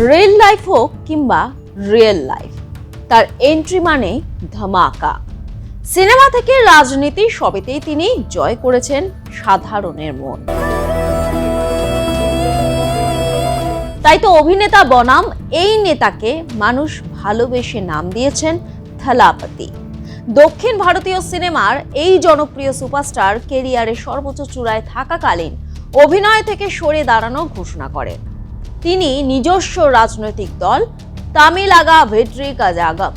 Real life হোক কিংবা real life, তার এন্ট্রি মানে ধামাকা। সিনেমা থেকে রাজনীতি সবেতেই তিনি জয় করেছেন সাধারণের মন। তাই তো অভিনেতা বনাম এই নেতাকে মানুষ ভালোবেসে নাম দিয়েছেন থালাপতি। দক্ষিণ ভারতীয় সিনেমার এই জনপ্রিয় সুপারস্টার কেরিয়ারের সর্বোচ্চ চূড়ায় থাকাকালীন অভিনয় থেকে সরে দাঁড়ানোর ঘোষণা করেন। তিনি নিজস্ব রাজনৈতিক দল তামিলাগা ভেট্রি কাজাগম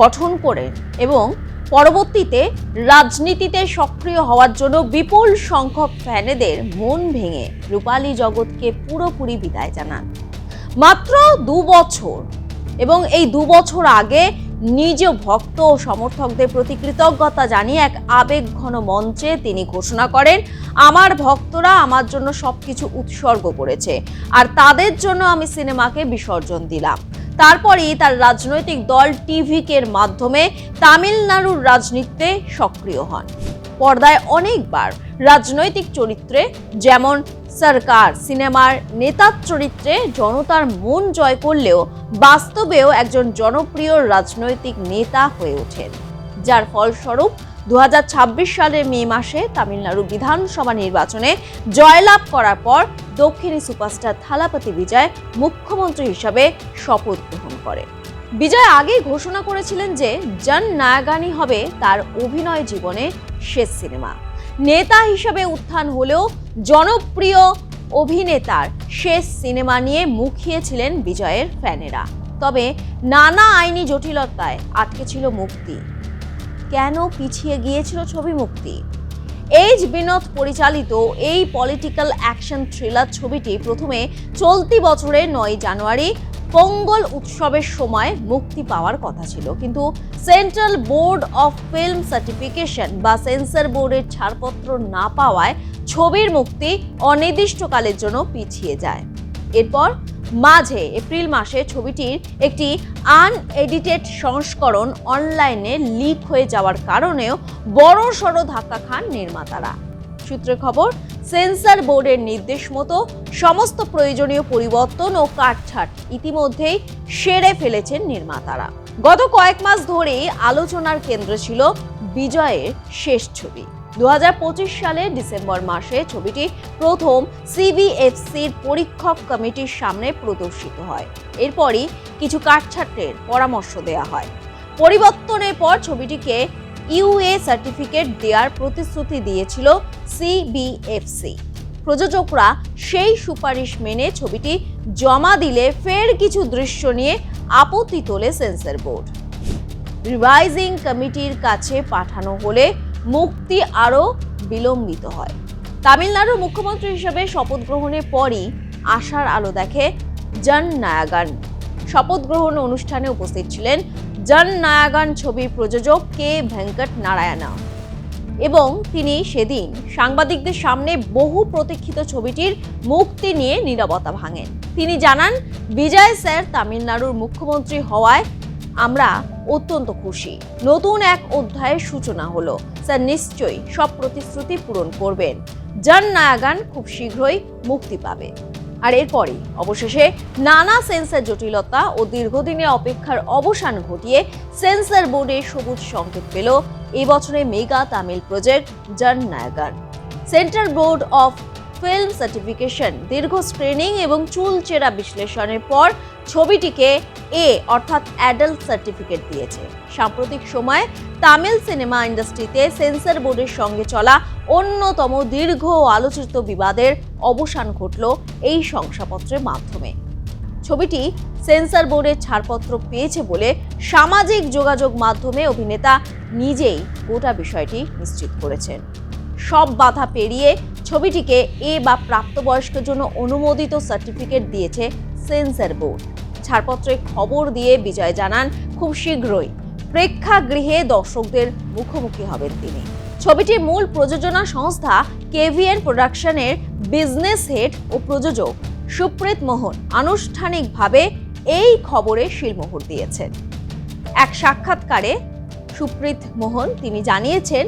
গঠন করেন এবং পরবর্তীতে রাজনীতিতে সক্রিয় হওয়ার জন্য বিপুল সংখ্যক ফ্যানেদের মন ভেঙে রূপালী জগৎকে পুরোপুরি বিদায় জানান। মাত্র 2 বছর এবং এই 2 বছর আগে নিজ ভক্ত ও সমর্থকদের প্রতি কৃতজ্ঞতা জানিয়ে এক আবেগঘন মঞ্চে তিনি ঘোষণা করেন, আমার ভক্তরা আমার জন্য সবকিছু উৎসর্গ করেছে আর তাদের জন্য আমি সিনেমাকে বিসর্জন দিলাম। তারপরেই তার রাজনৈতিক দল টিভিকের মাধ্যমে তামিলনাড়ুর রাজনীতিতে সক্রিয় হন। পর্দায় অনেকবার রাজনৈতিক চরিত্রে যেমন সরকার সিনেমার নেতার চরিত্রে জনতার মন জয় করলেও বাস্তবেও একজন জনপ্রিয় রাজনৈতিক নেতা হয়ে ওঠেন, যার ফলস্বরূপ 2026 সালের মে মাসে তামিলনাড়ু বিধানসভা নির্বাচনে জয়লাভ করার পর দক্ষিণী সুপারস্টার থালাপতি বিজয় মুখ্যমন্ত্রী হিসাবে শপথ গ্রহণ করে। বিজয় আগেই ঘোষণা করেছিলেন যে জন নায়াগানই হবে তার অভিনয় জীবনে শেষ সিনেমা। নেতা হিসেবে উত্থান হলেও জনপ্রিয় অভিনেতার শেষ সিনেমা নিয়ে মুখিয়েছিলেন বিজয়ের ফ্যানেরা। তবে নানা আইনি জটিলতায় আটকে ছিল মুক্তি। কেন পিছিয়ে গিয়েছিল ছবি মুক্তি? এইচ বিনোদ পরিচালিত এই পলিটিক্যাল অ্যাকশন থ্রিলার ছবিটি প্রথমে চলতি বছরের 9 জানুয়ারি পোঙ্গল উৎসবের সময় মুক্তি পাওয়ার কথা ছিল, কিন্তু central Board of Film certification বা সেন্সর বোর্ডের ছাড়পত্র না পাওয়ায় ছবির মুক্তি অনির্দিষ্টকালের জন্য পিছিয়ে যায়। এরপর মাঝে এপ্রিল মাসে ছবিটির একটি আনএডিটেড সংস্করণ অনলাইনে লিক হয়ে যাওয়ার কারণেও বড়সড় ধাক্কা খান নির্মাতারা। সূত্রে খবর, সেন্সর বোর্ডের নির্দেশ মতো সমস্ত প্রয়োজনীয় পরিবর্তন ও কাটছাঁট ইতিমধ্যেই সেরে ফেলেছেন নির্মাতারা। গত কয়েক মাস ধরেই আলোচনার কেন্দ্রে ছিল বিজয়ের শেষ ছবি। 2025 সালের ডিসেম্বর মাসে ছবিটি প্রথম সিবিএফসির পরীক্ষক কমিটির সামনে প্রদর্শিত হয়। এরপরই কিছু কাটছাঁটের পরামর্শ দেওয়া হয়। পরিবর্তনের পর ছবিটিকে ইউএ সার্টিফিকেট দেওয়ার প্রতিশ্রুতি দিয়েছিল সিবিএফসি। প্রযোজকরা সেই সুপারিশ মেনে ছবিটি জমা দিলে ফের কিছু দৃশ্য নিয়ে আপত্তি তোলে সেন্সর বোর্ড। রিভাইজিং কমিটির কাছে পাঠানো হলে মুক্তি আরও বিলম্বিত হয়। তামিলনাড়ুর মুখ্যমন্ত্রী হিসেবে শপথ গ্রহণের পরই আশার আলো দেখে জন নায়াগান। শপথ গ্রহণ অনুষ্ঠানে উপস্থিত ছিলেন জন নায়াগান ছবির প্রযোজক কে ভেঙ্কট নারায়ণা এবং তিনি সেদিন সাংবাদিকদের সামনে বহু প্রতীক্ষিত ছবিটির মুক্তি নিয়ে নীরবতা ভাঙেন। তিনি জানান, বিজয় স্যার তামিলনাড়ুর মুখ্যমন্ত্রী হওয়ায় আমরা অত্যন্ত খুশি। নতুন এক অধ্যায়ের সূচনা হলো। স্যার নিশ্চয়ই সব প্রতিশ্রুতি পূরণ করবেন। জন নায়াগান খুব শীঘ্রই মুক্তি পাবে। আর এরপরই অবশেষে নানা সেন্সর জটিলতা ও দীর্ঘদিনের অপেক্ষার অবসান ঘটিয়ে সেন্সর বোর্ডের সবুজ সংকেত পেল এই বছরের mega Tamil project Jana Nayagan. Central Board of Film Certification দীর্ঘ স্ক্রিনিং এবং চুলচেরা বিশ্লেষণের পর ছবিটিকে অর্থাৎ অ্যাডাল্ট সার্টিফিকেট দিয়েছে। সাম্প্রতিক সময়ে তামিল সিনেমা ইন্ডাস্ট্রিতে সেন্সর বোর্ডের সঙ্গে চলা অন্যতম দীর্ঘ আলোচিত বিবাদের অবসান ঘটল এই শংসাপত্রের মাধ্যমে। ছবিটি সেন্সর বোর্ডের ছাড়পত্র পেয়েছে বলে সামাজিক যোগাযোগ মাধ্যমে অভিনেতা নিজেই গোটা বিষয়টি নিশ্চিত করেছেন। সব বাধা পেরিয়ে ছবিটিকে বা প্রাপ্তবয়স্কের জন্য অনুমোদিত সার্টিফিকেট দিয়েছে সেন্সর বোর্ড। ছাড়পত্রের খবর দিয়ে বিজয় জানান, খুব শীঘ্রই প্রেক্ষাগৃহে দর্শকদের মুখোমুখি হবেন তিনি। ছবিটির মূল প্রযোজনা সংস্থা কেভিএন প্রোডাকশনের বিজনেস হেড ও প্রযোজক সুপ্রীত মোহন আনুষ্ঠানিকভাবে এই খবরে শিলমোহর দিয়েছেন। এক সাক্ষাৎকারে সুপ্রীত মোহন তিনি জানিয়েছেন,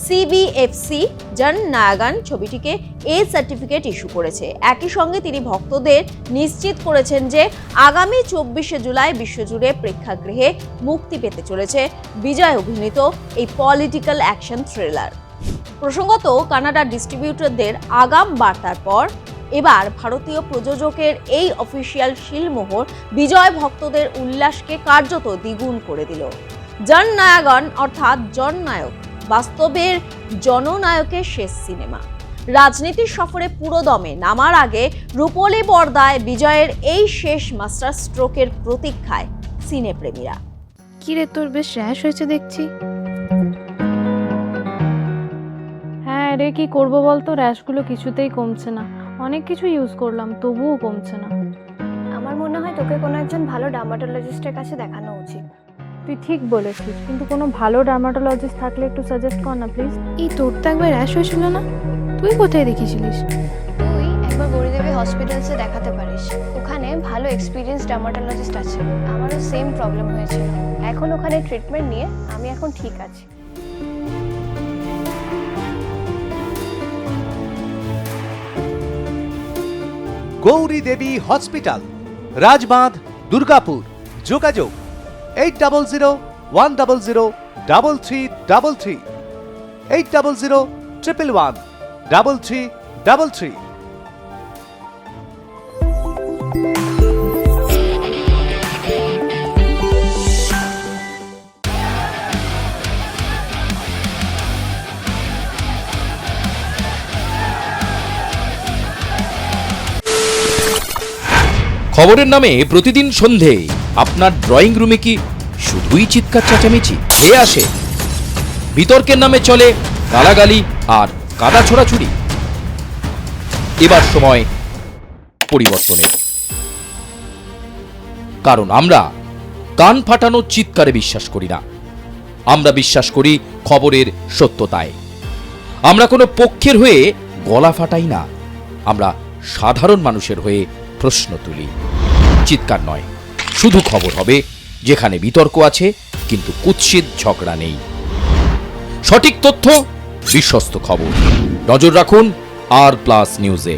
সিবিএফসি জননায়গন ছবিটিকে এ সার্টিফিকেট ইস্যু করেছে। একই সঙ্গে তিনি ভক্তদের নিশ্চিত করেছেন যে আগামী 24শে জুলাই বিশ্বজুড়ে প্রেক্ষাগৃহে মুক্তি পেতে চলেছে বিজয় অভিনীত এই পলিটিক্যাল অ্যাকশন থ্রিলার। প্রসঙ্গত, কানাডার ডিস্ট্রিবিউটরদের আগাম বার্তার পর এবার ভারতীয় প্রযোজকের এই অফিসিয়াল শিলমোহর বিজয় ভক্তদের উল্লাসকে কার্যত দ্বিগুণ করে দিল। জননায়গন অর্থাৎ জননায়ক বাস্তবের জননায়কের শেষ সিনেমা। রাজনীতির সফরে পুরোদমে নামার আগে রূপলী পর্দায় বিজয়ের এই শেষ মাস্টার স্ট্রোকের প্রতীক্ষায় সিনেপ্রেমীরা। কি রে, তোর বেশ র্যাশ হয়েছে দেখছি। হ্যাঁ রে, কি করবো বলতো, র্যাশগুলো কিছুতেই কমছে না। অনেক কিছু ইউজ করলাম তবুও কমছে না। আমার মনে হয় তোকে কোনো একজন ভালো ডার্মাটোলজিস্টের কাছে দেখানো উচিত। তুই ঠিক বলেছিস, কিন্তু কোনো ভালো ডার্মাটোলজিস্ট থাকলে একটু সাজেস্ট কর না প্লিজ। এই তোর তো একবার র্যাশ হয়েছিল না? তুই কোথায় দেখিয়েছিলিস? তুই একবার গৌরীদেবী হসপিটালসে দেখাতে পারিস, ওখানে ভালো এক্সপিরিয়েন্স ডার্মাটোলজিস্ট আছে। আমারও সেম প্রবলেম হয়েছিল, এখন ওখানে ট্রিটমেন্ট নিয়ে আমি এখন ঠিক আছি। গৌরী দেবী হসপিটাল, রাজবাঁধ, দুর্গাপুর। যোগাযোগ 8001003333, 8001113333। খবরের নামে প্রতিদিন সন্ধে আপনার ড্রয়িং রুমে কি শুধুই চিৎকার চেঁচামেচি হে আসে? বিতর্কের নামে চলে গালাগালি আর কাদা ছোড়াছুড়ি। এবার সময় পরিবর্তনের, কারণ আমরা কান ফাটানো চিৎকারে বিশ্বাস করি না। আমরা বিশ্বাস করি খবরের সত্যতায়। আমরা কোনো পক্ষের হয়ে গলা ফাটাই না, আমরা সাধারণ মানুষের হয়ে প্রশ্ন তুলি। চিৎকার নয়, শুধু খবর হবে যেখানে বিতর্ক আছে কিন্তু কুৎসিত ঝগড়া নেই। সঠিক তথ্য, বিশ্বস্ত খবর। নজর রাখুন আর প্লাস নিউজে।